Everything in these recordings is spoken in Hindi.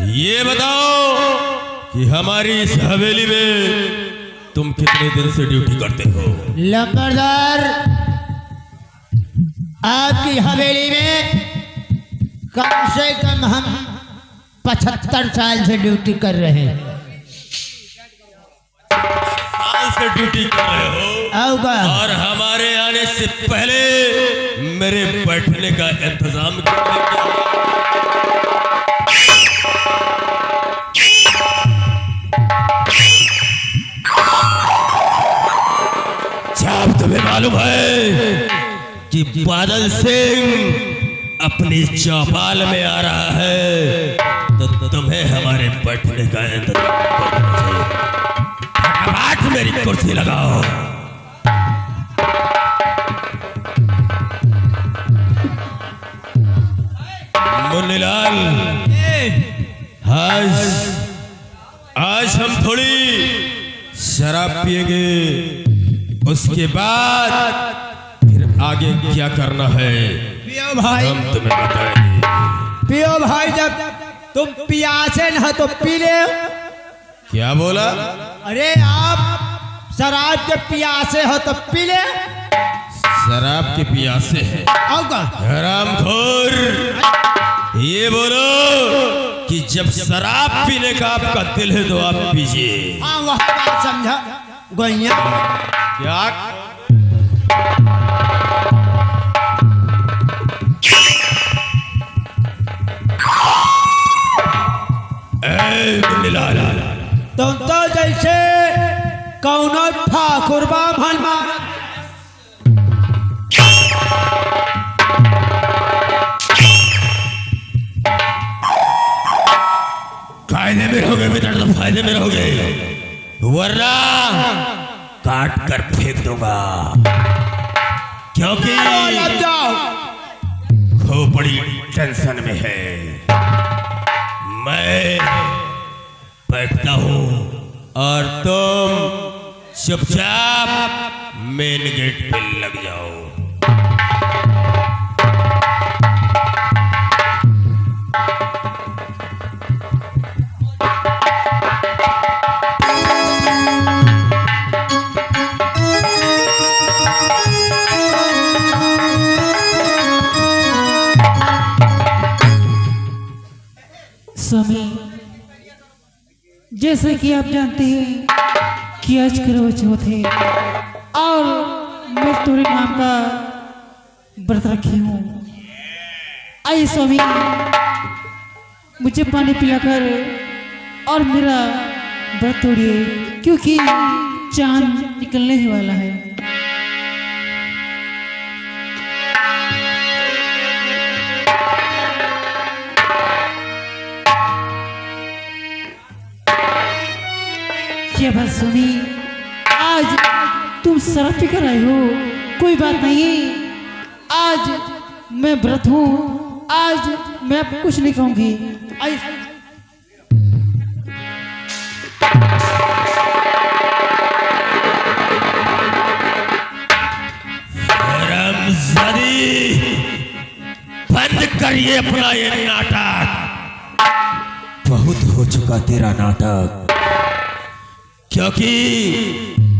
ये बताओ कि हमारी इस हवेली में तुम कितने दिन से ड्यूटी करते हो? लंबरदार, आपकी हवेली में कम से कम हम 75 साल से ड्यूटी कर रहे हैं। साल से ड्यूटी कर रहे हो? और हमारे आने से पहले मेरे बैठने का इंतजाम कर तुम्हें मालूम है कि बादल सिंह अपनी चौपाल में आ रहा है, तो तुम्हें हमारे बैठने का इंतजाम करना चाहिए। फटाफट मेरी कुर्सी लगाओ। मुन्नीलाल, आज हम थोड़ी शराब पिएंगे, उसके बाद फिर आगे क्या करना है पियो भाई, हम तुम्हें बताएंगे। पियो भाई, जब तुम पियासे न तो पी ले। क्या बोला? अरे आप शराब के पियासे हो तो पी ले। शराब के पियासे है? हरामखोर, ये बोलो कि जब शराब पीने का आपका दिल है तो आप पीजिए। हाँ, वह बात समझा गोइया। क्या? तुम तो जैसे कौनो ठाकुर बामन फायदे में रहोगे बेटा, तो फायदे में रहोगे, वरना काट कर फेंक दूंगा, क्योंकि खूब बड़ी टेंशन में है। मैं बैठता हूं और तुम चुपचाप मेन गेट पे लग जाओ। स्वामी, जैसे कि आप जानते हैं कि आज करवा चौथ है और मैं तुम्हारे नाम का व्रत रखी हूँ। आइए स्वामी, मुझे पानी पिलाकर और मेरा व्रत तोड़िए, क्योंकि चांद निकलने ही वाला है। क्या बात सुनी, आज तुम शराब पी कर आए हो? कोई बात नहीं, आज मैं व्रत हूँ, आज मैं आपको कुछ नहीं कहूंगी। रमजादी, बंद करिए अपना ये नाटक। बहुत हो चुका तेरा नाटक, क्योंकि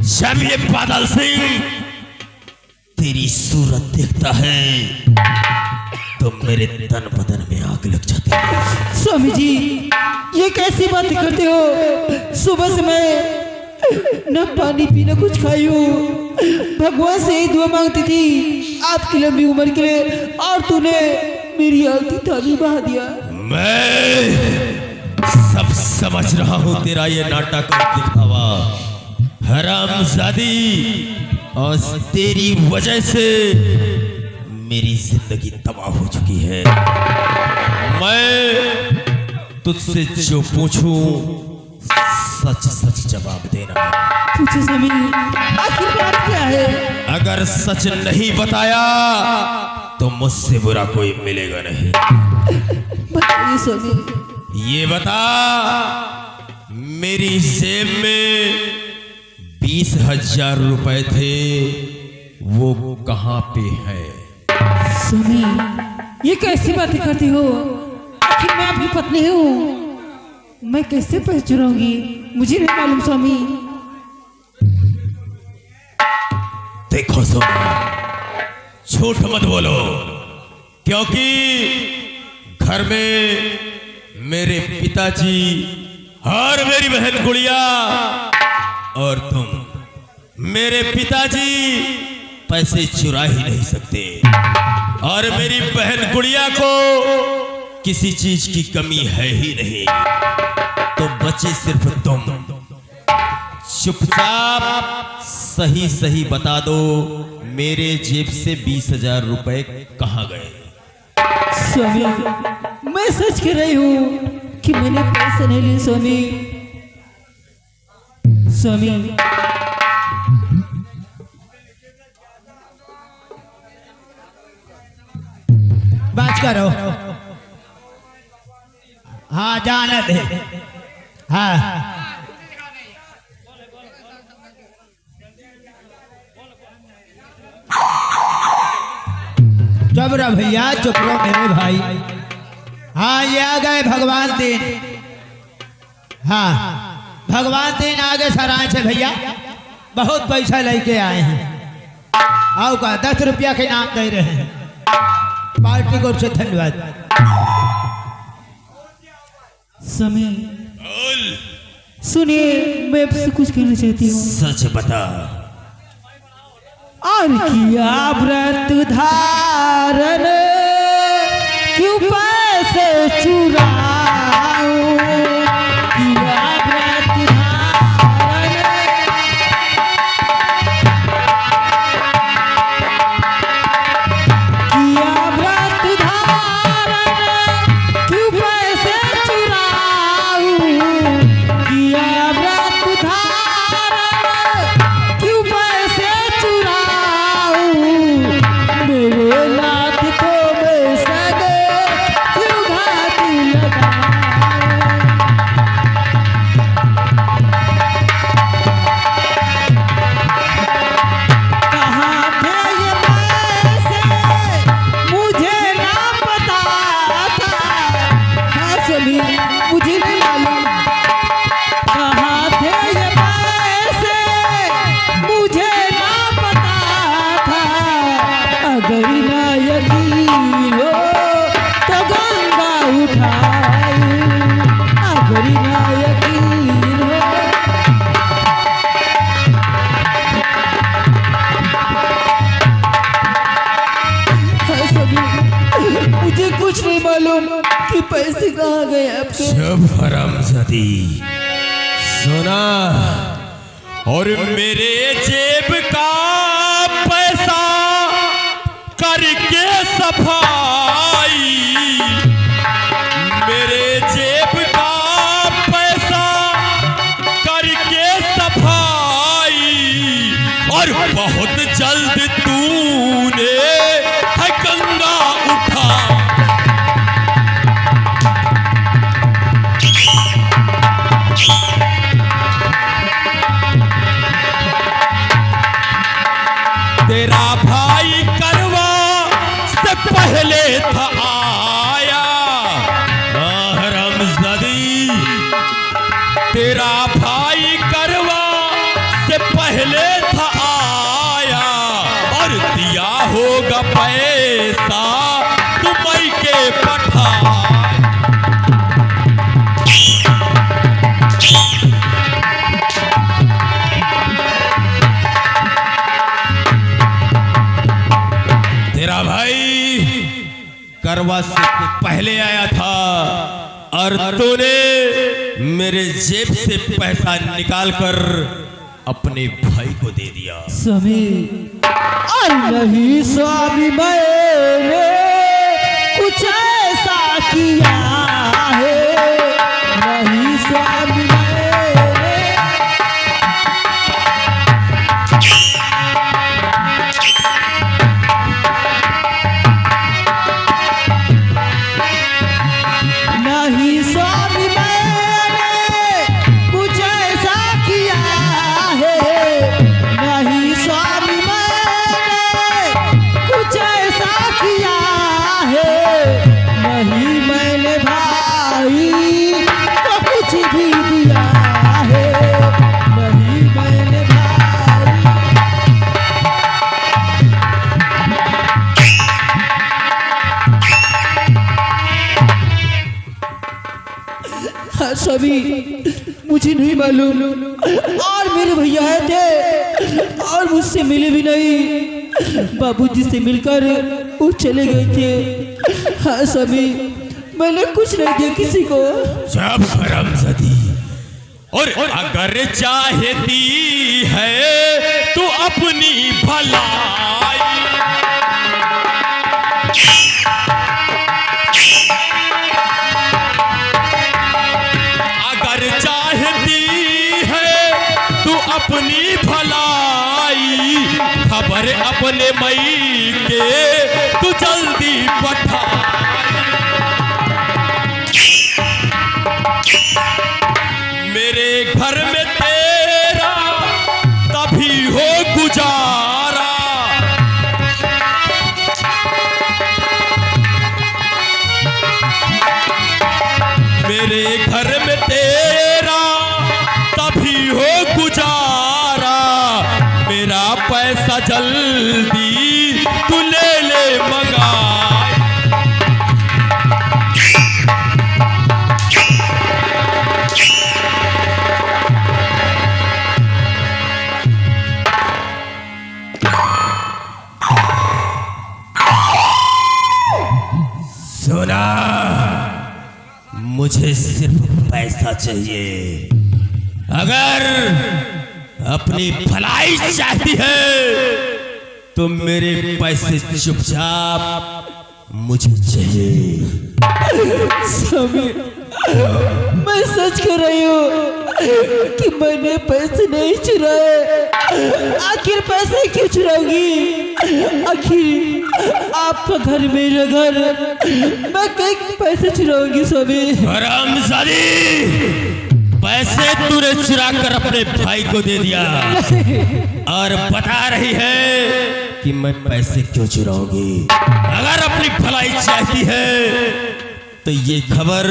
जब ये बादल सिंह तेरी सूरत देखता है तो मेरे तन बदन में आग लग जाती है। स्वामी जी, ये कैसी बातें करते हो? सुबह से मैं न पानी पी न कुछ खाई हूँ, भगवान से ही दुआ मांगती थी आपकी लंबी उम्र के लिए, और तूने मेरी आलती ताली बहा दिया। मैं सब समझ रहा हूं तेरा ये नाटक और दिखावा, हरामजादी, और तेरी वजह से मेरी जिंदगी तबाह हो चुकी है। मैं तुझसे जो पूछूं सच सच जवाब देना। पूछो स्वामी, आखिर बात क्या है? अगर सच नहीं बताया तो मुझसे बुरा कोई मिलेगा नहीं। बताइए स्वामी। ये बता, मेरी जेब में 20,000 रुपए थे, वो कहाँ पे है? स्वामी, ये कैसी बातें करती हो? आखिर मैं आपकी पत्नी हूँ मैं कैसे पैसे चुराऊंगी? मुझे नहीं मालूम स्वामी। देखो सोना, झूठ मत बोलो, क्योंकि घर में मेरे पिताजी और मेरी बहन गुड़िया और तुम मेरे पिताजी पैसे चुरा ही नहीं सकते, और मेरी बहन गुड़िया को किसी चीज की कमी है ही नहीं। तो बचे सिर्फ तुम। चुपचाप सही सही बता दो, मेरे जेब से 20,000 रुपए कहाँ गए? स्वामी, मैं सच कह रही हूँ कि मैंने पैसे नहीं लिए स्वामी। स्वामी, बात करो। हाँ, जाने दे। हाँ, चुप रहो भैया, चुप रहो मेरे भाई। हाँ, ये आ गए भगवान दिन। हाँ, भगवान दिन आ गए सराय से भैया, बहुत पैसा लेके आए हैं। आओ का 10 रुपया के नाम दे रहे हैं, पार्टी को से धन्यवाद। स्वामी सुनिए, मैं आपसे कुछ कहना चाहती हूँ। सच बता। और किया व्रत धारण, क्यों पैसे चुराओ? किया व्रत धारण, किया व्रत धारण, क्यों पैसे चुराओ? किया व्रत धारण, क्यों पैसे चुराओ? मेरे नाथ को मैं सगे क्यों घाटी लगाऊं? कहाँ थे ये पैसे मुझे ना पता था। हाँ स्वामी, मुझे नहीं मालूम कहाँ थे ये पैसे, मुझे ना पता था। अगर ना यकीन हो तो गंगा उठाऊं, अगर ना यकीन हो। हाँ स्वामी, मुझे कुछ नहीं मालूम कि पैसे कहाँ गए आपके। जब हरामजादी सुना, और मेरे जेब का पैसा करके सफाई, मेरे जेब का पैसा करके सफाई, और बहुत जल्द तूने है गंगा उठा। तेरा भाई करवा से पहले था आया। हरामजादी, तेरा भाई करवा से पहले था आया, और दिया होगा पैसा तुमई के पठा। तेरा भाई करवा से पहले आया था, और तूने मेरे जेब से पैसा निकालकर अपने भाई को दे दिया। स्वामी, और नहीं स्वामी, मैंने कुछ ऐसा किया है। नहीं स्वामी, नहीं स्वामी, मैंने कुछ ऐसा किया है। नहीं स्वामी, मैंने कुछ ऐसा किया है। नहीं मैंने हाँ स्वामी, मुझे नहीं मालूम। और मेरे भैया आए थे और मुझसे मिले भी नहीं। बाबूजी से मिलकर वो चले गए थे। हाँ स्वामी, मैंने कुछ नहीं दिया किसी को। जब हरामजादी, और अगर चाहती है तो अपनी भलाई, अगर चाहती है तो अपनी भलाई, खबर अपने मई के तू जल्दी पठा। मेरे घर में तेरा तभी हो गुजारा, मेरे घर में तेरा तभी हो गुजारा, मेरा पैसा जल्दी तू ले ले मंगा। सुना, मुझे सिर्फ पैसा चाहिए। अगर अपनी भलाई चाहती है तो मेरे पैसे चुपचाप मुझे चाहिए। स्वामी, मैं सच कह रही हूँ कि मैंने पैसे नहीं चुराए। आखिर पैसे क्यों चुराऊंगी? आखिर आपका घर मेरा घर, मैं कहीं पैसे चुराऊंगी स्वामी? हरामजादी, पैसे तूने चुरा कर अपने भाई को दे दिया और बता रही है कि मैं पैसे क्यों चुराऊंगी। अगर अपनी भलाई चाहती है तो ये खबर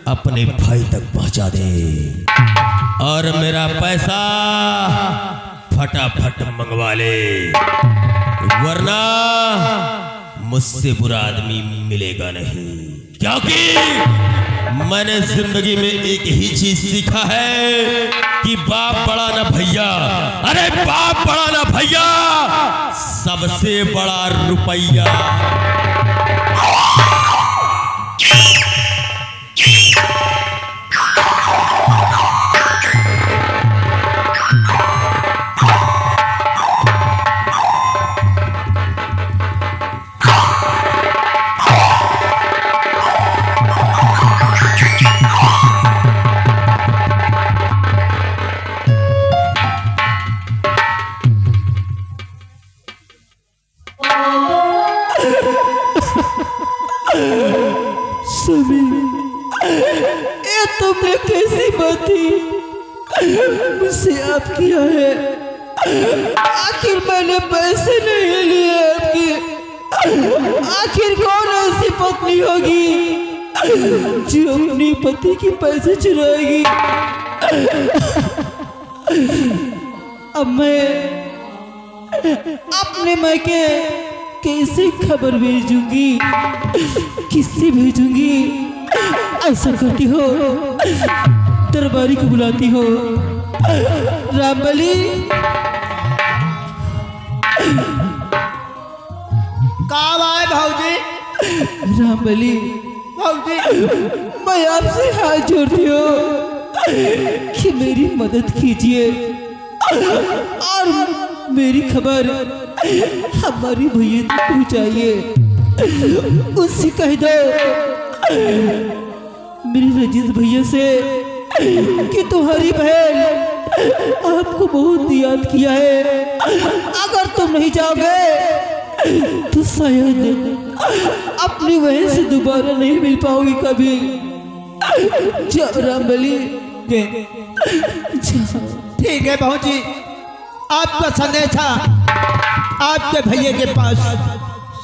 अपने भाई तक पहुंचा दे और मेरा पैसा फटाफट मंगवा ले, वरना मुझसे बुरा आदमी मिलेगा नहीं। क्योंकि मैंने जिंदगी में एक ही चीज सीखा है कि बाप बड़ा ना भैया, अरे बाप बड़ा ना भैया, सबसे बड़ा रुपया। ये तुमने कैसी बातें मुझसे आप किया है? आखिर मैंने पैसे नहीं लिए आपके। आखिर कौन ऐसी पत्नी होगी जो अपनी पति के पैसे चुराएगी? अब मैं अपने मायके कैसे खबर भेजूंगी, किससे भेजूंगी? ऐसा करती हो, दरबारी को बुलाती हो। रामबली, कहाँ आए भाऊजी? रामबली, भाऊजी, मैं आपसे हाथ जोड़ती हूँ कि मेरी मदद कीजिए और मेरी खबर हमारी भैया तक पहुँचाइए। उससे कह दो मेरी रजीत भैया से कि तुम्हारी बहन आपको बहुत याद किया है। अगर तुम नहीं जाओगे तो शायद अपनी बहन से दोबारा नहीं मिल पाओगी कभी। जाओ रामबली, ठीक है भाऊजी, आपका संदेशा आपके भैया के पास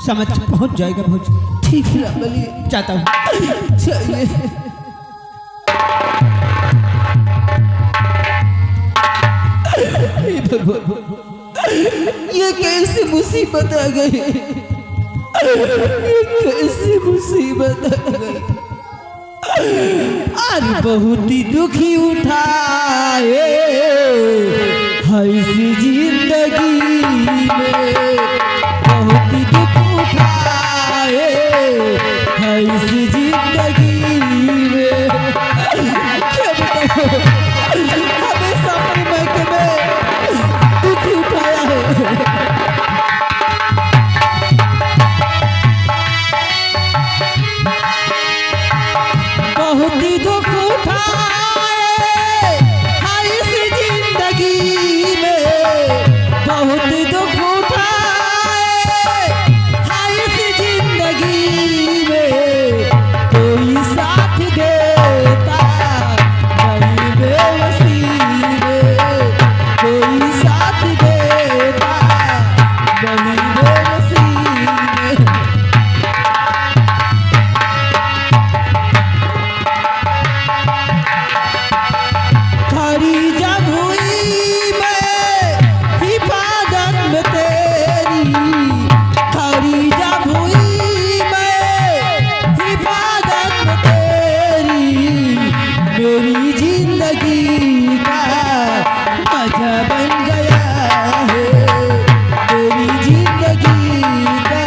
समझ पहुंच जाएगा भाऊजी। ठीक है रामबली, जाता हूँ। चलिए। ये कैसी मुसीबत आ गई? ये कैसी मुसीबत आ गई? अरे बहुत ही दुखी उठाए है इस जिंदगी में, बहुत ही दुख उठाए है इस जिंदगी में। हमेशा अपने महके में दुख उठाया है। बहुत ही दुख उठाए है इस जिंदगी में, बहुत ही दुख उठाए है इस जिंदगी में। कोई साथ देता नहीं बेबसी में, कोई साथ देता नहीं बेबसी में। खड़ी जब हुई मैं हिफाजत में तेरी, खड़ी जब हुई मैं हिफाजत में तेरी, मेरी जिंदगी का मजा बन गया है, मेरी जिंदगी का।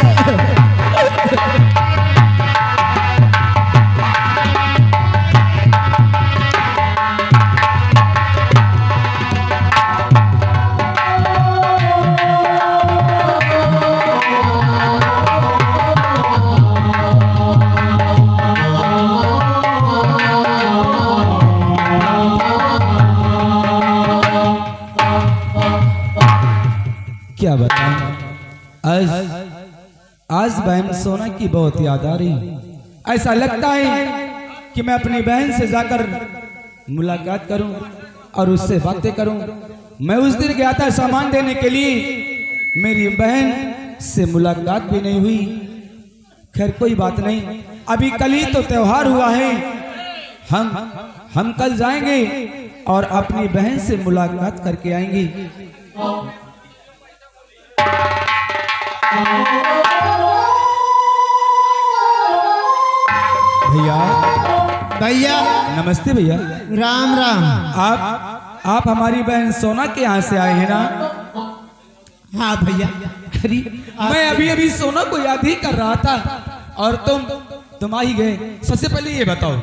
क्या बताऊं, आज बहन सोना की बहुत याद आ रही। ऐसा लगता है कि मैं अपनी बहन से जाकर मुलाकात करूं और उससे बातें करूं। मैं उस दिन गया था सामान देने के लिए, मेरी बहन से मुलाकात भी नहीं हुई। खैर कोई बात नहीं, अभी कल ही तो त्योहार हुआ है। हम कल जाएंगे और अपनी बहन से मुलाकात करके आएंगे। भैया भैया नमस्ते भैया। राम राम। आप हमारी बहन सोना के यहाँ से आए हैं ना? हाँ भैया। अरे मैं अभी सोना को याद ही कर रहा था और तुम आ ही गए। सबसे पहले ये बताओ,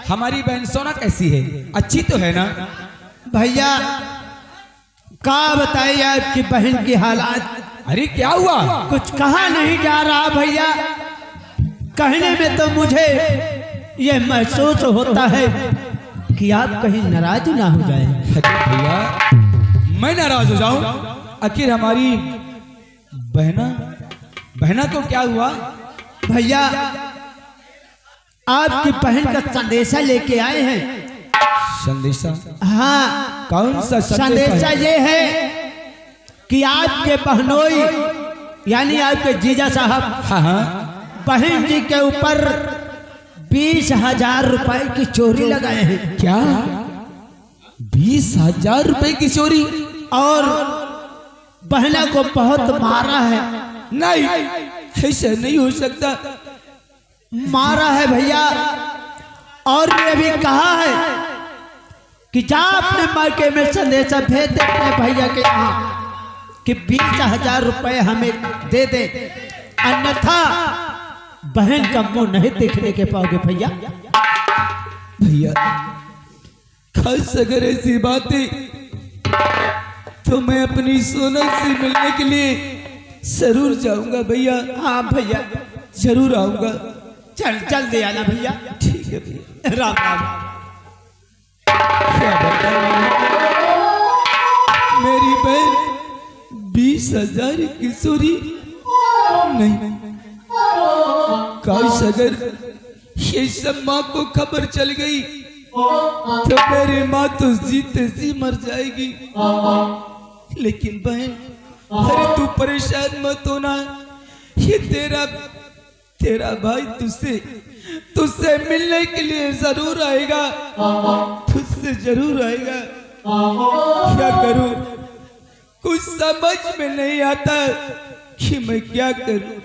हमारी बहन सोना कैसी है? अच्छी तो है ना? भैया का बताइए आपकी बहन की हालात। अरे क्या हुआ? कुछ कहा नहीं जा रहा भैया। कहने में तो मुझे ये महसूस होता है कि आप कहीं नाराज ना हो जाए। भैया मैं नाराज हो जाऊं? आखिर हमारी बहना को क्या हुआ? भैया आपकी बहन का संदेशा लेके आए हैं। संदेशा? हाँ। कौन सा संदेशा ये है कि आपके बहनोई यानी आपके जीजा साहब हाँ बहन जी के ऊपर 20,000 रुपए की चोरी लगाए हैं। क्या? 20,000 रुपए की चोरी? और बहना को बहुत मारा है। नहीं, ऐसा नहीं हो सकता। मारा है भैया। और ये भी कहा है कि जा अपने मायके में संदेशा भेज दे अपने भैया के यहाँ कि 20,000 रुपए हमें दे दे, अन्यथा बहन का मुंह नहीं देखने के पाओगे भैया। भैया खास अगर ऐसी बातें तो मैं अपनी सोना से मिलने के लिए जरूर जाऊंगा भैया। हाँ भैया जरूर आऊंगा। चल दे आना भैया। ठीक है भैया। राम राम। क्या बताऊं, मेरी बहन 20,000 की चोरी? नहीं, काश अगर ये सब माँ को खबर चल गई तो मेरी माँ तो जीते जी मर जाएगी। लेकिन बहन, अरे तू परेशान मत होना, ये तेरा भाई तुझसे मिलने के लिए जरूर आएगा, तुझसे जरूर आएगा। क्या करूं, कुछ समझ में नहीं आता कि मैं क्या करूं।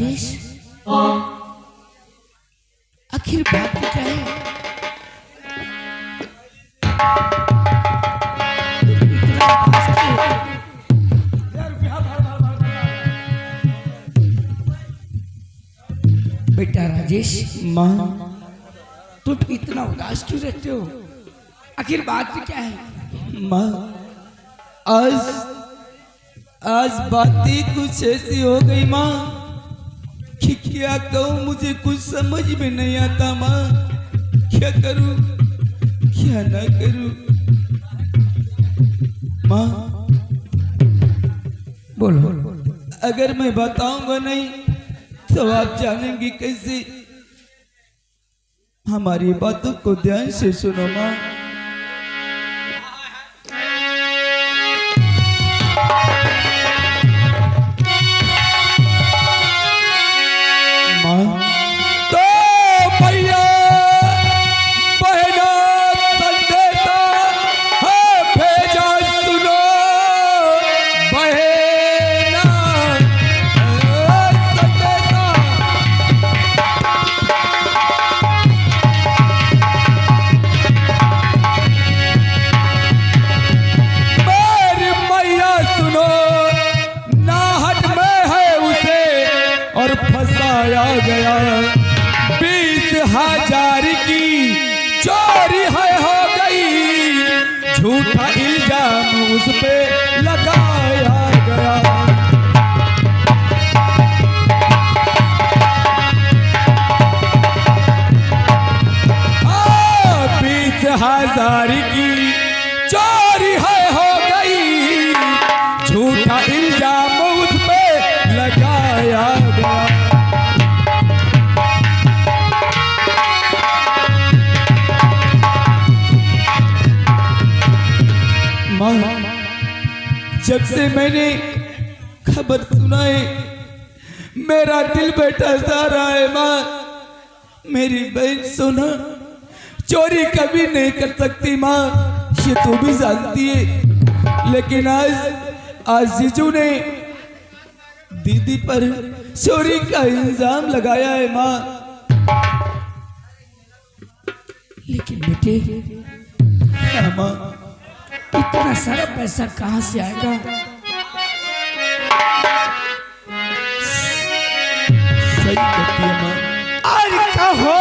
राजेश, आखिर बात क्या है? बेटा राजेश, माँ तुम इतना उदास क्यों रहते हो? आखिर बात क्या है? माँ आज आज बातें कुछ ऐसी हो गई माँ कि क्या कहूँ, मुझे कुछ समझ में नहीं आता माँ। क्या करूँ क्या ना करूँ माँ? बोलो। अगर मैं बताऊंगा नहीं तो आप जानेंगे कैसे? हमारी बातों को ध्यान से सुनो माँ। माँ तो भैया बहना संदेशा है भेजा, सुनो बहना संदेशा। मेरी मैया सुनो, नाहट में है उसे और फंसाया गया। 20,000 की चोरी है हो गई, झूठा इल्जाम उस पे लगाया गया। 20,000 की चोरी है हो गई, झूठा इल्जाम उस पे लगाया गया। माँ जब से मैंने खबर सुनाई मेरा दिल बैठा जा रहा है माँ। मेरी बहन सोना चोरी कभी नहीं कर सकती माँ, ये तू भी जानती है। लेकिन आज जीजू ने दीदी पर चोरी का इल्जाम लगाया है माँ। लेकिन बेटे, हाँ माँ, इतना सारा पैसा कहाँ से आएगा? सही कहती है माँ। और कहो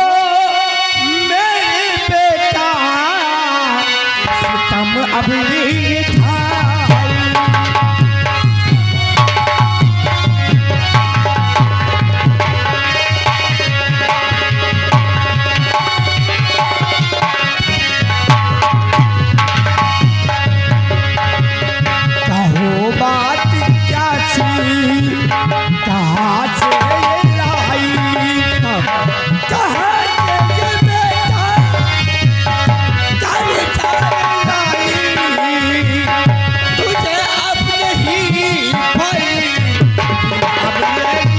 मेरे बेटा सितम अब ये था। कहो बात क्या थी, कहाँ से ये लाई, कहाँ से ये बेटा कर लाई, तुझे अब नहीं भाई, अब नहीं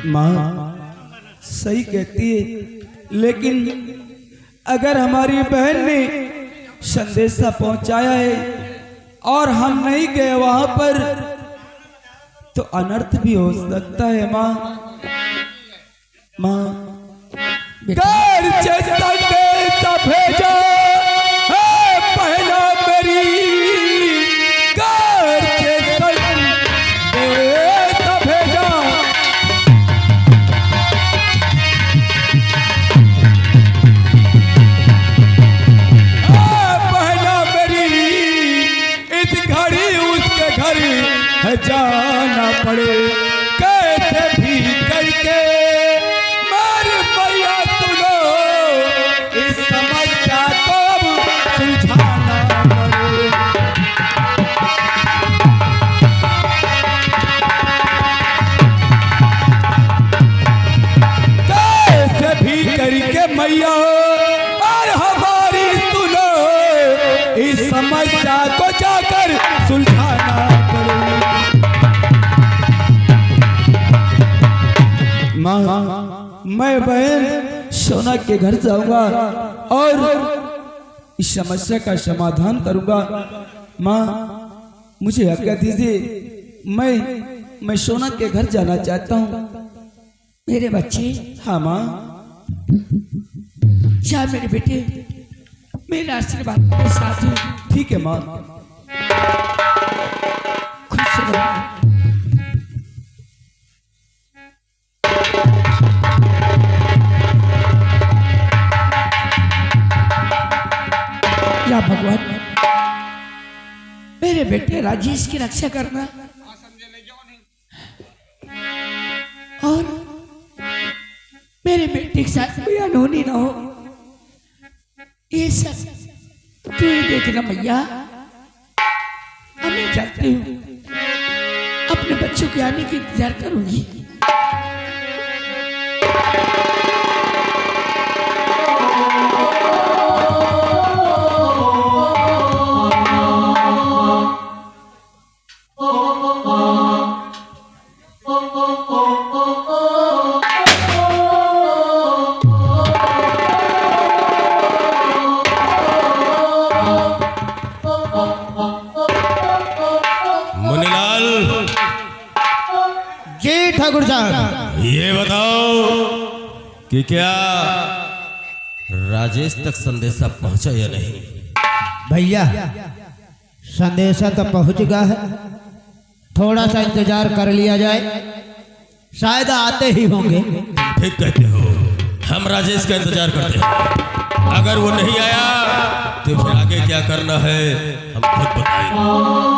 माँ सही कहती है, लेकिन अगर हमारी बहन ने संदेशा पहुंचाया है और हम नहीं गए वहां पर तो अनर्थ भी हो सकता है माँ। माँ घर से संदेशा भेजा है पहला मेरी, घर से संदेशा भेजा। जाना पड़े कैसे भी करके मेरी मैया सुनो, इस समस्या को अब सुलझाना पड़े। कैसे भी करके मैया और हमारी सुनो, इस समस्या को जाकर सुलझाना पड़े। मैं बहन सोना के घर जाऊंगा और इस समस्या का समाधान करूंगा। माँ मुझे आज्ञा दीजिए, मैं सोना के घर जाना चाहता हूँ। मेरे बच्चे, हाँ माँ। जा मेरे बेटे, मेरा आशीर्वाद मेरे साथ है। ठीक है माँ। खुश रहो। या भगवान, मेरे बेटे राजेश की रक्षा करना और मेरे बेटे के साथ कोई अनहोनी ना हो, ये सब तू ही देखना मैया। अब मैं चाहती हूँ अपने बच्चों के आने की इंतजार करूंगी। जी ठाकुर साहब, ये बताओ कि क्या राजेश तक संदेशा पहुंचा या नहीं? भैया संदेशा तो पहुंच गया है, थोड़ा सा इंतजार कर लिया जाए, शायद आते ही होंगे। ठीक कहते हो, हम राजेश का इंतजार करते हैं। अगर वो नहीं आया तो फिर आगे क्या करना है हम खुद बताएंगे।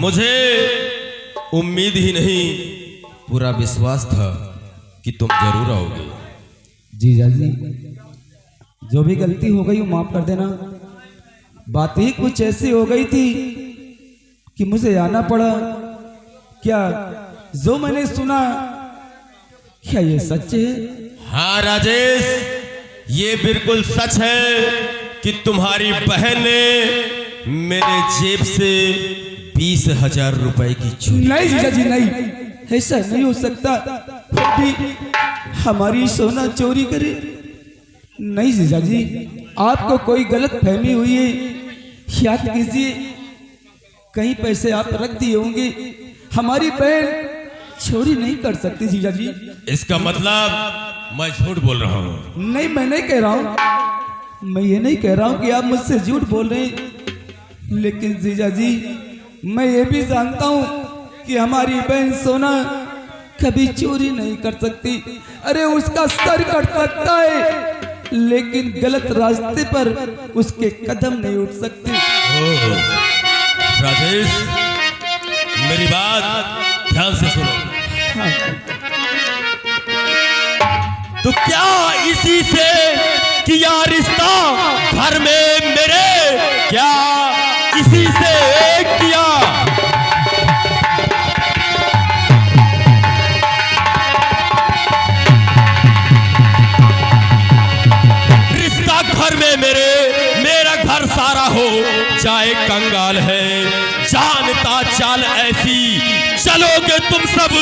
मुझे उम्मीद ही नहीं, पूरा विश्वास था कि तुम जरूर आओगे। जीजा जी, जो भी गलती हो गई वो माफ कर देना। बात ही कुछ ऐसी हो गई थी कि मुझे आना पड़ा। क्या जो मैंने सुना, क्या ये सच है? हाँ राजेश, ये बिल्कुल सच है कि तुम्हारी बहन ने मेरे जेब से 20,000 रुपए की चोरी। नहीं जीजा जी, नहीं, ऐसा नहीं हो सकता। भी हमारी सोना चोरी करे? नहीं जीजा जी, आपको कोई गलत फहमी हुई है। याद कीजिए, कहीं पैसे आप रख दिए होंगे। हमारी बहन चोरी नहीं कर सकती जीजा जी। इसका मतलब मैं झूठ बोल रहा हूँ? नहीं, मैं नहीं कह रहा हूँ, मैं ये नहीं कह रहा हूँ कि आप मुझसे झूठ बोल रहे हैं। लेकिन जीजा जी, मैं ये भी जानता हूँ कि हमारी बहन सोना कभी चोरी नहीं कर सकती। अरे उसका सर कट सकता है, लेकिन गलत रास्ते पर उसके कदम नहीं उठ सकते। राजेश, मेरी बात ध्यान से सुनो। हाँ। तो क्या इसी से किया रिश्ता घर में मेरे, क्या इसी से किया? रिश्ता घर में मेरा घर सारा हो चाहे कंगाल है, जानता चाल ऐसी चलोगे तुम सब,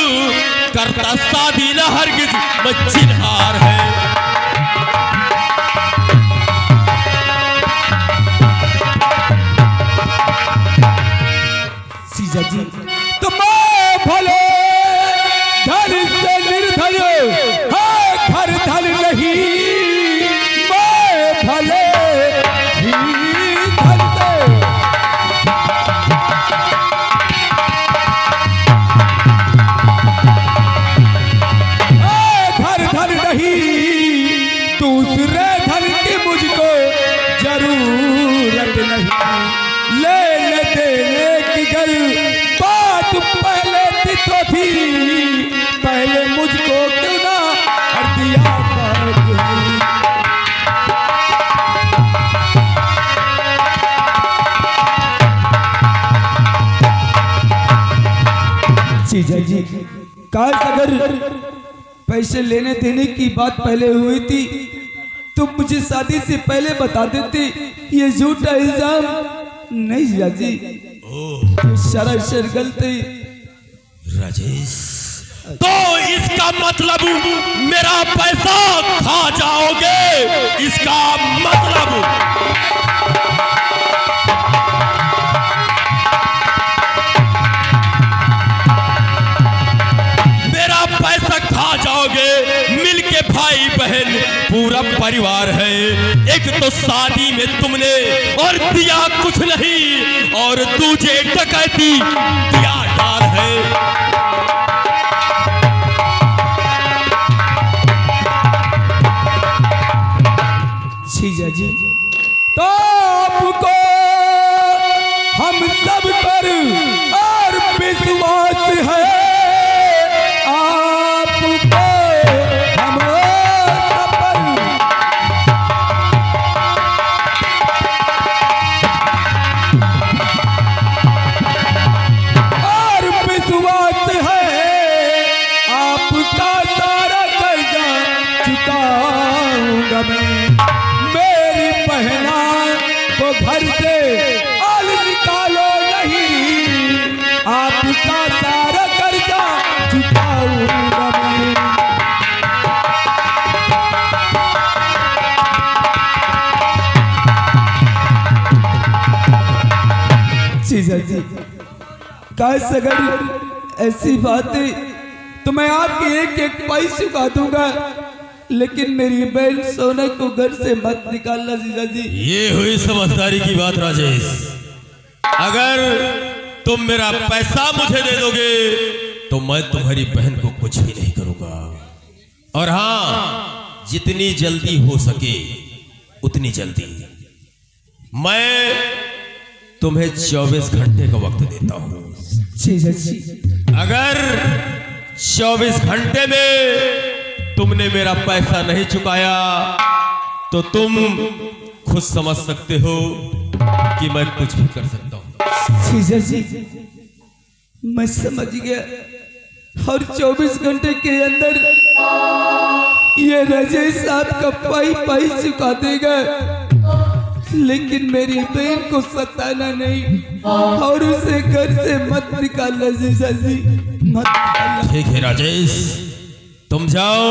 करता शादी न हरगिज मैं चिन्हार है। जीजा जी, तो मैं भले धन से निर्धन, हाँ घर धन नहीं, मैं भले ही धन से। घर धन नहीं, दूसरे धन की मुझको जरूरत नहीं। लेने देने की गल बात पहले थी तो जीजा जी, काश अगर पैसे लेने देने की बात पहले हुई थी तो मुझे शादी से पहले बता देते। ये झूठा इल्जाम नहीं जीजा जी, सरासर गलती। राजेश, तो इसका मतलब मेरा पैसा खा जाओगे? इसका मतलब मेरा पैसा खा जाओगे? मिलके भाई बहन पूरा परिवार है। एक तो शादी में तुमने और दिया कुछ नहीं, और तुझे डकैती दिया डाल है। जीजा जी, तो आपको हम सब पर और विश्वास है, आपको हम सब पर और विश्वास है। आपका सारा कर्जा चुकाऊंगा मैं। मेरी बहना को घर से और निकालो नहीं, आपका सारा कर्जा चुकाऊंगा मैं। जीजा जी, काश अगर ऐसी बात है तो मैं आपके एक एक पैसे चुका दूंगा, लेकिन मेरी बहन सोना को घर से मत निकालना जीजा जी। ये हुई समझदारी की बात राजेश। अगर तुम मेरा पैसा मुझे दे दोगे तो मैं तुम्हारी बहन को कुछ भी नहीं करूंगा। और हाँ, जितनी जल्दी हो सके उतनी जल्दी। मैं तुम्हें 24 घंटे का वक्त देता हूं। जीजा जी, अगर 24 घंटे में तुमने मेरा पैसा नहीं चुकाया तो तुम खुद समझ सकते हो कि मैं कुछ भी कर सकता हूं। जीजा जी, मैं समझ गया। और 24 घंटे के अंदर ये राजेश साहब का पाई चुका देगा, लेकिन मेरी बहन को सताना नहीं और उसे घर से मत निकालना जीजा जी, मत निकालना। ठीक है राजेश, तुम जाओ,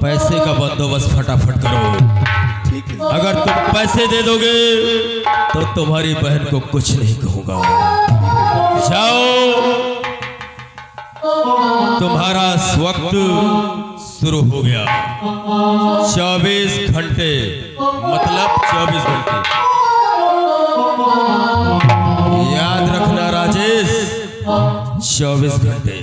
पैसे का बंदोबस्त फटाफट करो। ठीक है। अगर तुम पैसे दे दोगे तो तुम्हारी बहन को कुछ नहीं कहूंगा। जाओ, तुम्हारा वक्त शुरू हो गया। 24 घंटे मतलब 24 घंटे। याद रखना राजेश, 24 घंटे।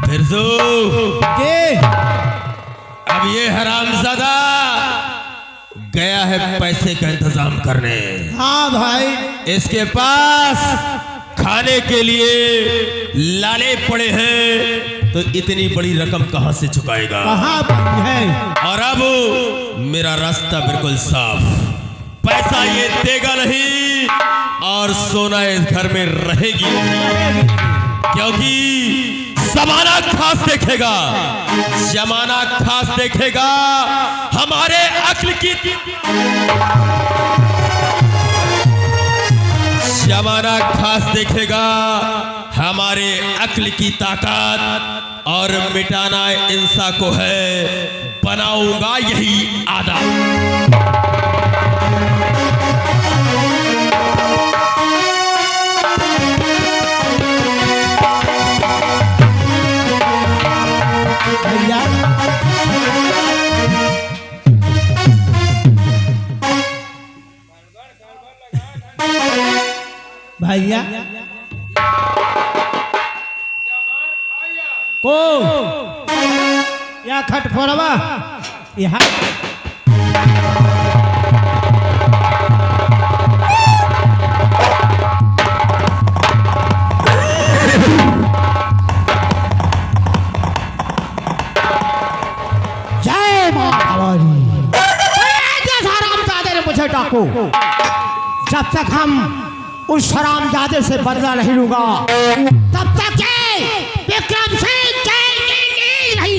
फिरजू, अब ये हरामजादा गया है पैसे का इंतजाम करने। हाँ भाई, इसके पास खाने के लिए लाले पड़े हैं, तो इतनी बड़ी रकम कहां से चुकाएगा? कहाँ पर है? और अब मेरा रास्ता बिल्कुल साफ। पैसा ये देगा नहीं और सोना इस घर में रहेगी नहीं, क्योंकि जमाना खास देखेगा। जमाना खास देखेगा हमारे अक्ल की, जमाना खास देखेगा हमारे अक्ल की ताकत, और मिटाना इंसान को है, बनाऊंगा यही आदत। भैया, भैया को या खटफोरवा यहाँ जब तक हम उस हरामजादे से बदला नहीं लूंगा तब तक ये विक्रम सिंह जेल की नींद नहीं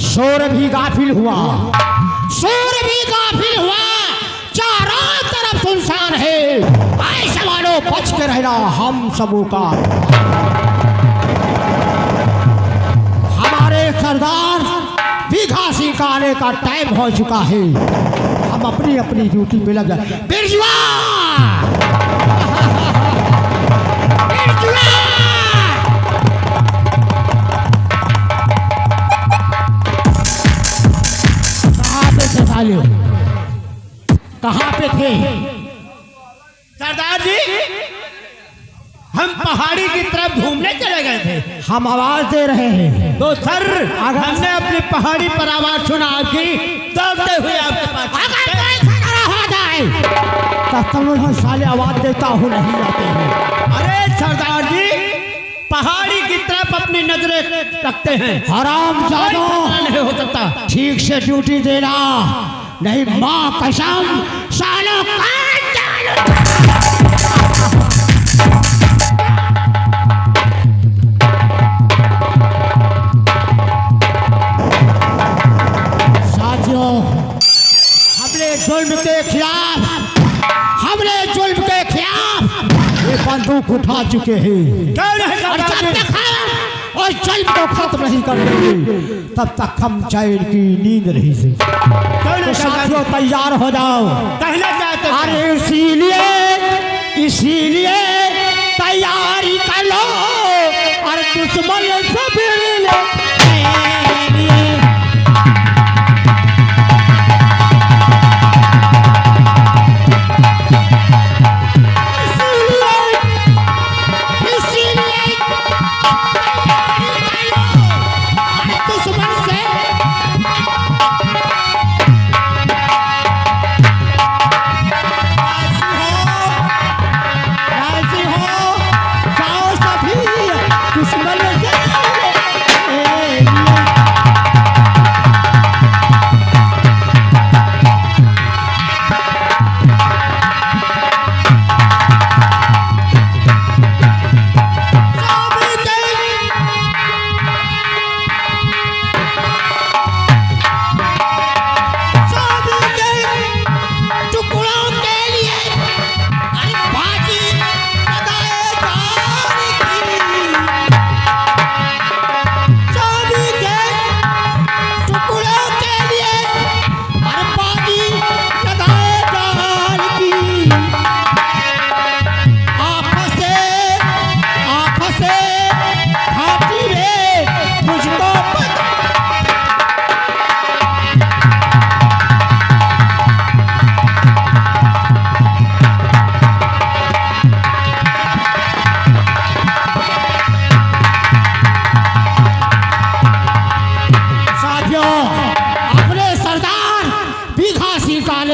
शोर भी गाफिल हुआ, शोर भी गाफिल हुआ, चारों तरफ सुनसान है। ऐसे मानो बच के रहना हम सबों का। हमारे सरदार बीघा सिंह का आने का टाइम हो चुका है। हम अपनी अपनी ड्यूटी पे लग जाए। बिरजुआ! बिरजुआ! कहाँ पे थे साले? कहाँ पे थे? सरदार जी, हम पहाड़ी की तरफ घूमने चले गए थे। हम आवाज दे रहे हैं। तो सर, हमने अपनी पहाड़ी पर आवाज सुना आपकी, दौड़ते हुए आपके पास। अगर कोई खतरा हो जाए तो तुम साले आवाज देता हूँ नहीं आते हैं। अरे सरदार जी, पहाड़ी की तरफ अपनी नजरें रखते हैं। हराम जादो नहीं हो सकता। ठीक से ड्यूटी देना, नहीं माँ कसम सालों कान डालूंगा। साथियों, हमने जुल्म के खिलाफ ये बंदूक उठा चुके हैं। और जब तक हम उस जुल्म को खत्म नहीं कर देंगे तब तक हम चैन की नींद नहीं से। तो साथियों तैयार हो जाओ। कहना चाहते हैं। अरे इसीलिए तैयारी कर लो और दुश्मन से भिड़ लो।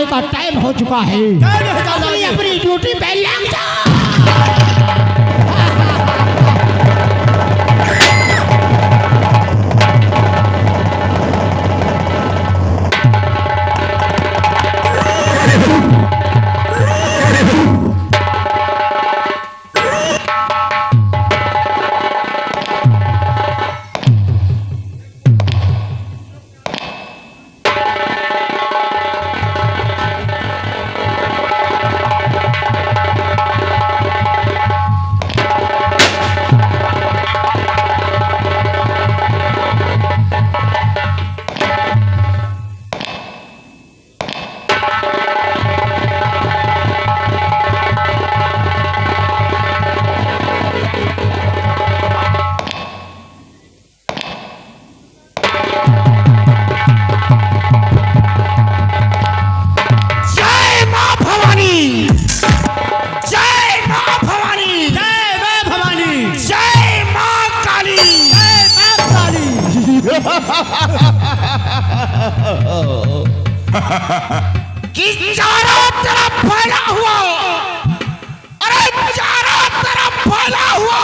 का टाइम हो चुका है। अपनी ड्यूटी पे लग जाओ। कि चारों तरफ फैला हुआ, अरे चारों तरफ फैला हुआ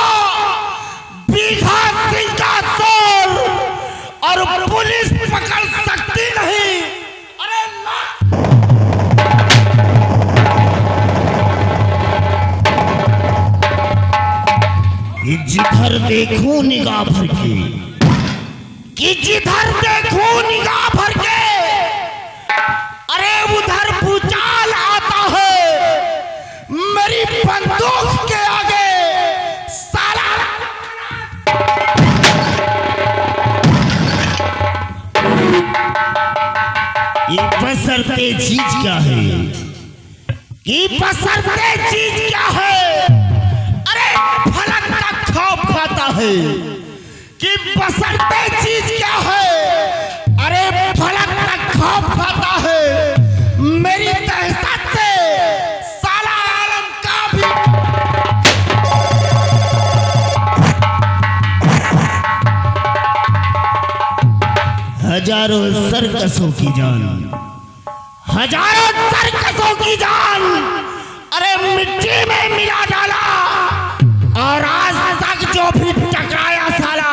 बीघा सिंह का सोल जिधर देखूं निगाह भर के, कि जिधर देखूं निगाह भर के, अरे उधर भूचाल आता है मेरी बंदूक के आगे साला। ये बसरते चीज क्या है, कि बसरते चीज क्या है, अरे फलक का खौफ खाता है, कि बसरते चीज क्या है, अरे फलक का खौफ खाता है मेरी दहशत से साला आलम का भी। हजारों सर्कसों की जान, हजारों सर्कसों की जान, अरे मिट्टी में मिला डाला, और आज तक जो भी टकराया साला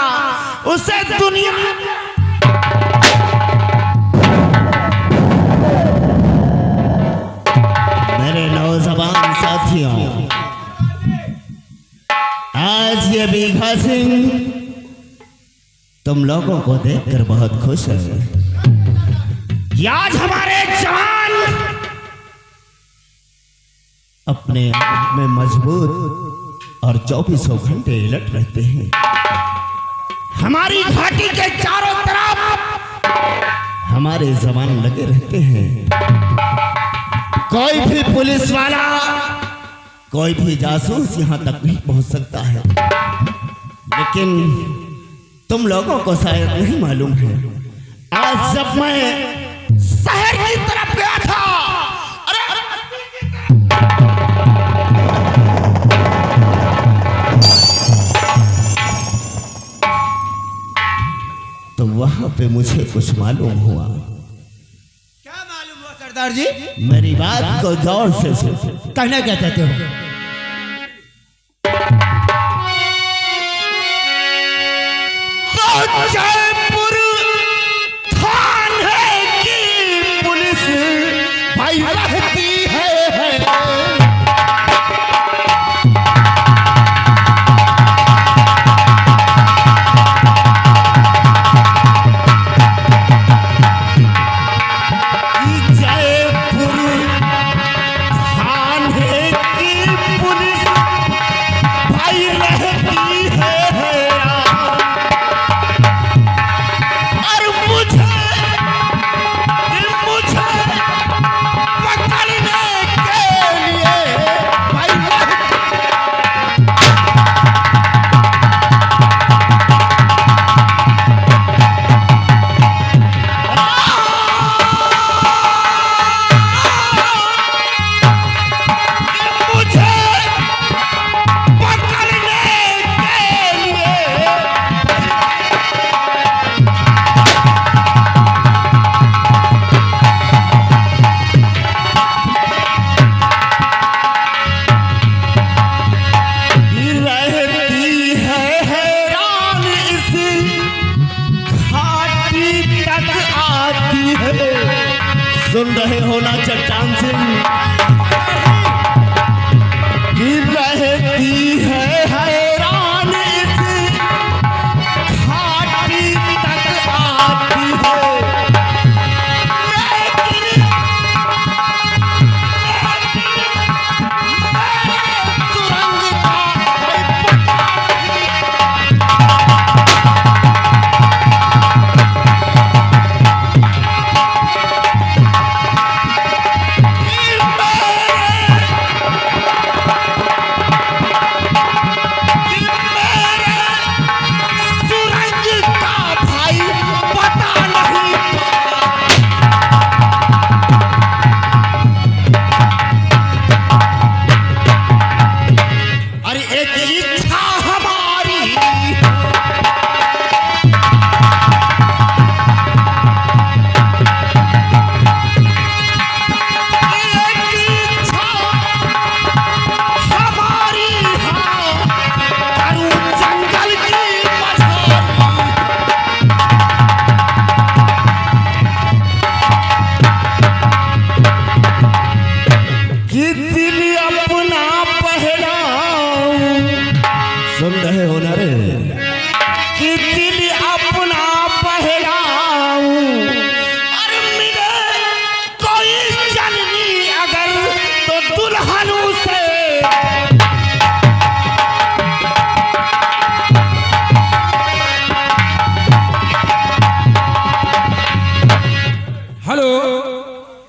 उसे दुनिया। मेरे नौजवान साथियों, आज ये बीघा सिंह तुम लोगों को देखकर बहुत खुश है। आज हमारे जवान अपने आप में मजबूत और 24 घंटे अलर्ट रहते हैं। हमारी घाटी के चारों तरफ हमारे जवान लगे रहते हैं। कोई भी पुलिस वाला, कोई भी जासूस यहां तक नहीं पहुंच सकता है, लेकिन तुम लोगों को शायद नहीं मालूम है, आज जब मैं शहर की तरफ गया था, तो वहां पे मुझे कुछ मालूम हुआ। क्या मालूम हुआ सरदार जी? मेरी बात को गौर से सुनो। कहना क्या चाहते हो? जयपुर थाने की पुलिस भाई रहती है। जयपुर थाने की पुलिस भाई रहती है। सुन रहे हो ना चट्टान सिंह, गिर रहती है हैरान इस घाटी तक आती है। लेकिन सुरंग का मेरे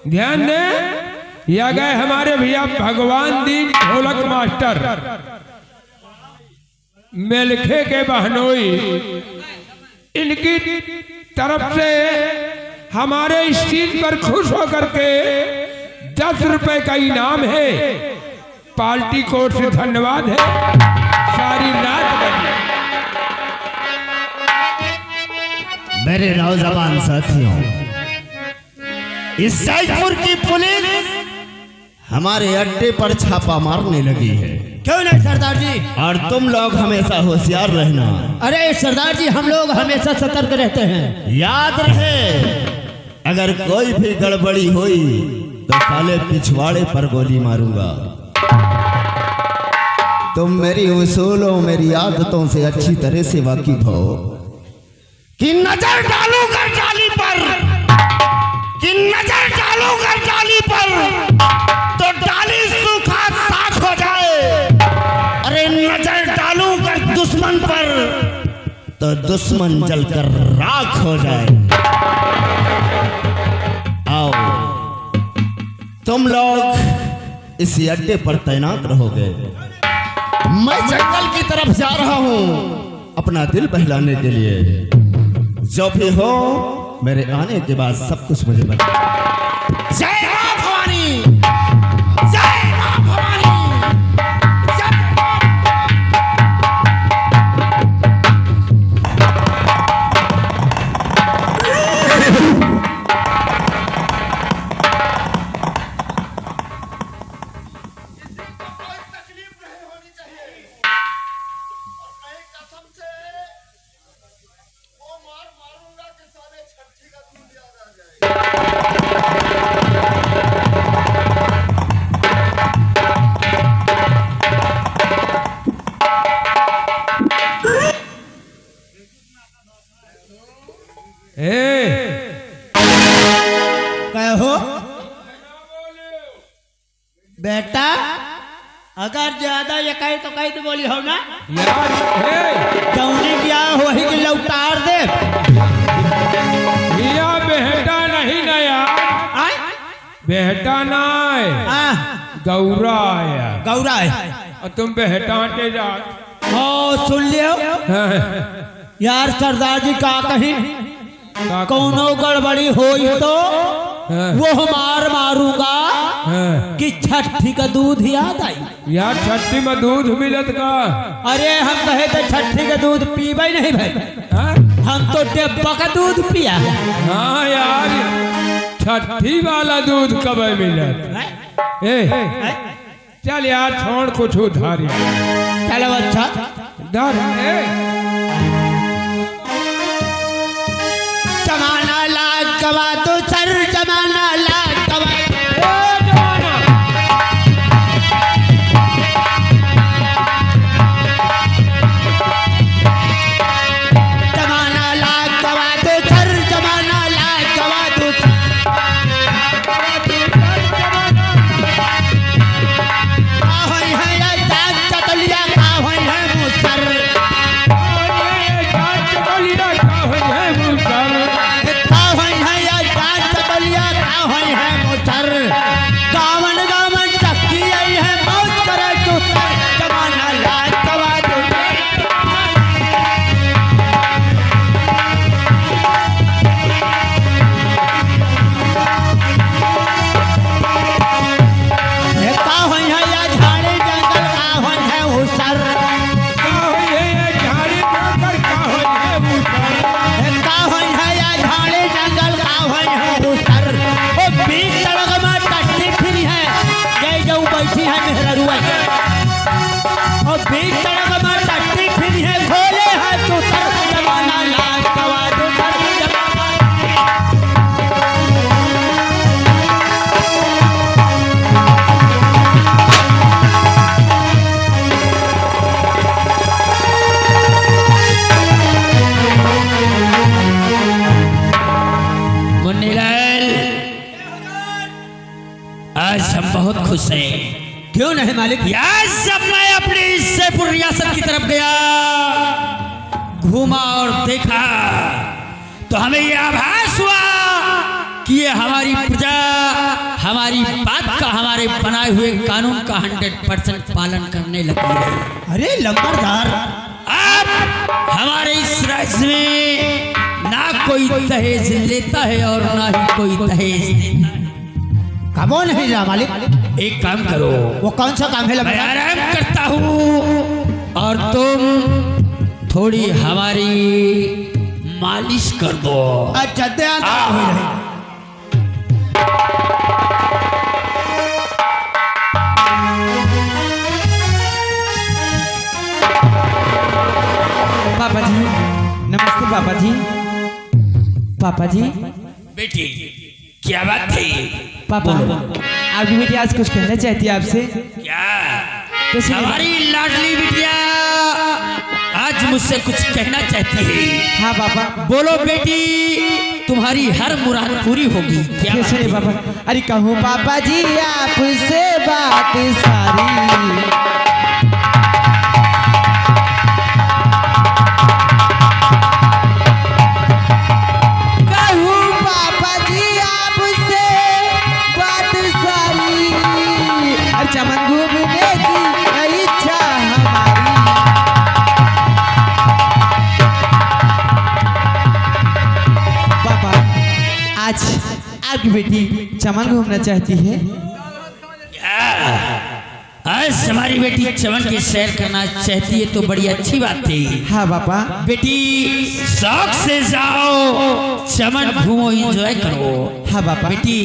ध्यान दें, ये आ गए हमारे भैया भगवान दीन ढोलक मास्टर मेलखे के बहनोई। इनकी तरफ से हमारे स्टेज पर खुश होकर के 10 रुपए का इनाम है। पार्टी को से धन्यवाद है। सारी रात बनी। मेरे नौजवान साथियों, इस सैदपुर की पुलिस हमारे अड्डे पर छापा मारने लगी है। क्यों नहीं सरदार जी? और तुम लोग हमेशा होशियार रहना। अरे सरदार जी, हम लोग हमेशा सतर्क रहते हैं। याद रहे, अगर कोई भी गड़बड़ी हुई तो साले पिछवाड़े पर गोली मारूंगा। तुम मेरी उसूलों, मेरी आदतों से अच्छी तरह से वाकिफ हो कि नजर डालूंगा जाली पर, कि नजर डालूंगा जाली पर तो डाली सूखा साफ हो जाए। अरे नजर डालूंगा दुश्मन पर तो दुश्मन जलकर राख हो जाए। आओ, तुम लोग इस अड्डे पर तैनात रहोगे। मैं जंगल की तरफ जा रहा हूं अपना दिल बहलाने के लिए। जो भी हो, मेरे आने के बाद सब कुछ मुझे बता। जय मां भवानी, जय मां भवानी, जय कहो बेटा, अगर ज्यादा ये कहे तो कही तो बोली हो ना यार, जौनी क्या वही के लौटार दे। भैया बेहटा नहीं ना यार, आय बेहटा ना है, गौरा आया। गौरा है। और तुम बेहटाटे जा। ओ सुन लियो यार, सरदार जी का कहीं कौनो गड़बड़ी होई तो वो मारूंगा कि छठी का दूध याद आई। यार छठी में दूध मिलत का? अरे हम कहे तो छठी का दूध पीबे नहीं भाई, हाँ? हम तो डिब्बा का दूध पिया। हाँ यार, छठी वाला दूध कब मिलत? ए चल यार, छोड़ कुछ उधारी। चलो अच्छा धर। जमाना लाग गवा तो सर, जमाना लाग गवा। जमाना लाग गवा तो सर, जमाना लाग गवा तो चतलिया का होई है मुसर। गावन गावन चक्की आई है, मौज करे तो जमाना लाज गवा दो। का होई है या झाड़ी जंगल, का होई है उसर। का होई है या झाड़ी जंगल, का होई है ओ बीच सड़क में टट्टी फिरी है, जय जो बैठी है मेहरुआ। और बीच सड़क में टट्टी फिरी है, भोले है तो जमाना लाज गवा दो। मुन्नीलाल, आज हम बहुत खुश हैं। क्यों नहीं मालिक? यार जब मैं अपनी जयपुर रियासत की तरफ गया, घूमा और देखा तो हमें यह आभास हुआ कि ये हमारी प्रजा हमारी बात का, हमारे बनाए हुए कानून का 100% पालन करने लगी है। अरे लंबरदार, अब हमारे इस राज्य में ना कोई दहेज लेता है और ना ही कोई दहेज देता है। कबो नहीं जा मालिक। एक काम करो, वो कौन सा काम है मैं लंबरदार? आराम करता हूँ और तुम थोड़ी हमारी मालिश कर दो। अच्छा ध्यान हो रहे। पापा जी नमस्ते। पापा जी, पापा जी। बेटी क्या बात थी? पापा आपकी बेटी आज कुछ कहना चाहती है आपसे। क्या? तो सुनिए। हमारी लाडली बिटिया आज मुझसे कुछ कहना चाहती है। हाँ पापा। बोलो बेटी, तुम्हारी हर मुराद पूरी होगी। क्या कैसे बात है? पापा? अरे कहूँ पापा जी आपसे बात सारी। कहूँ पापा जी आपसे बात सारी। अरे चमन घूमने की इच्छा हमारी। पापा आज आपकी बेटी चमन घूमना चाहती है। आज हमारी बेटी चमन की सैर करना चाहती है तो बड़ी अच्छी बात थी। हाँ पापा। बेटी शौक से जाओ, चमन घूमो, एंजॉय करो। हाँ पापा। बेटी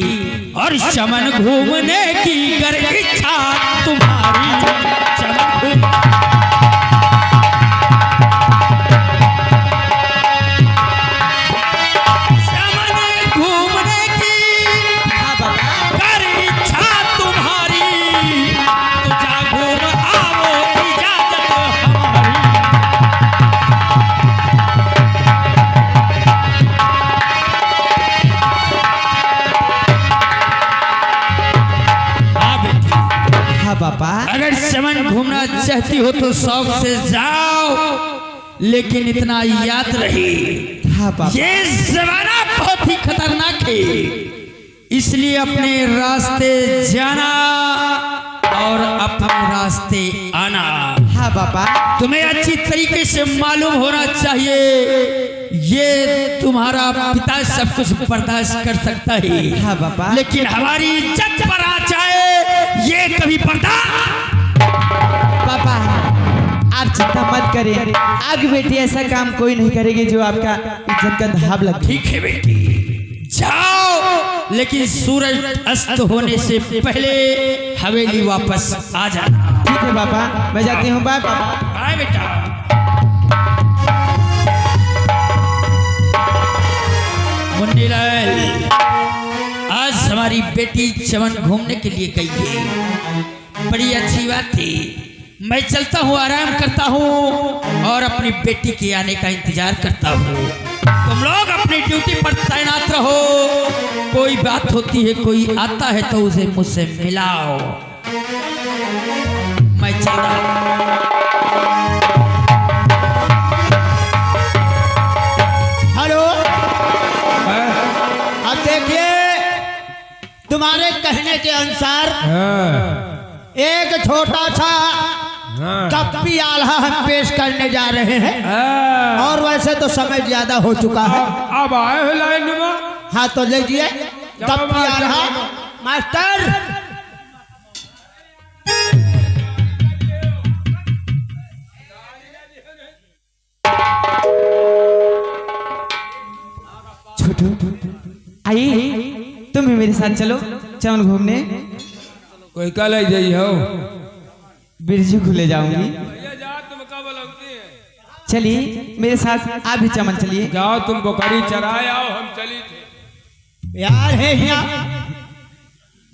और चमन घूमने की कर इच्छा तुम्हारी। चमन घूम घूमने की कर इच्छा तुम्हारी, तो जा घूम आओ, इजाजत हमारी। हाँ बेटी, हाँ पापा। अगर चमन घूमना चाहती हो तो शौक से जाओ, लेकिन इतना याद रहे हाँ पापा। ये जमाना बहुत ही खतरनाक है, इसलिए अपने रास्ते जाना और अपने रास्ते आना। हाँ पापा। तुम्हें अच्छी तरीके से मालूम होना चाहिए, ये तुम्हारा पिता सब कुछ बर्दाश्त कर सकता है। हाँ पापा। लेकिन हमारी इज्जत पर आ जाए ये कभी बर्दाश्त। पापा आप चिंता मत करें, आपकी बेटी ऐसा काम कोई नहीं करेगी जो आपका इज्जत का धाब लगे। ठीक है बेटी, जाओ, लेकिन सूरज अस्त होने से पहले हवेली वापस आ जाना। ठीक है पापा, मैं जाती हूँ। बाय पापा। बाय बेटा। मुन्नीलाल, आज हमारी बेटी चमन घूमने के लिए गई है, बड़ी अच्छी बात थी। मैं चलता हूँ, आराम करता हूँ और अपनी बेटी के आने का इंतजार करता हूँ। तुम लोग अपनी ड्यूटी पर तैनात रहो। कोई बात होती है, कोई आता है तो उसे मुझसे मिलाओ। मैं चलता हूँ। हेलो, अब देखिए तुम्हारे कहने के अनुसार एक छोटा सा कप्पी आल्हा हम पेश करने जा रहे हैं, और वैसे तो समय ज्यादा हो चुका है। अब आए हो लाइन में। हाँ तो लीजिए कप्पी आल्हा। मास्टर छोटू आइए, तुम भी मेरे साथ चलो चमन घूमने। कोई कल आई जाई हो। बिरजू खुले जाऊंगी। जा तुम कब लगती है? चलिए मेरे साथ, आप भी चमन चलिए। जाओ तुम बकरी चराए आओ, हम चली थे। यार है यहाँ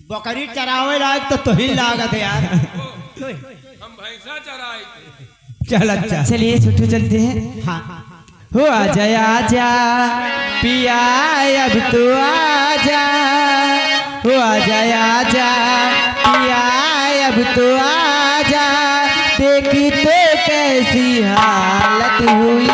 बकरी चरावे लायक तो तुहिन लागत है यार। हम भैंसा चराए थे। चल अच्छा। चलिए छोटू चलते हैं। हाँ हो आजा आजा पिया अब तो आजा। हो आजा आजा पिया अब तो आजा। देख तो कैसी हालत हुई।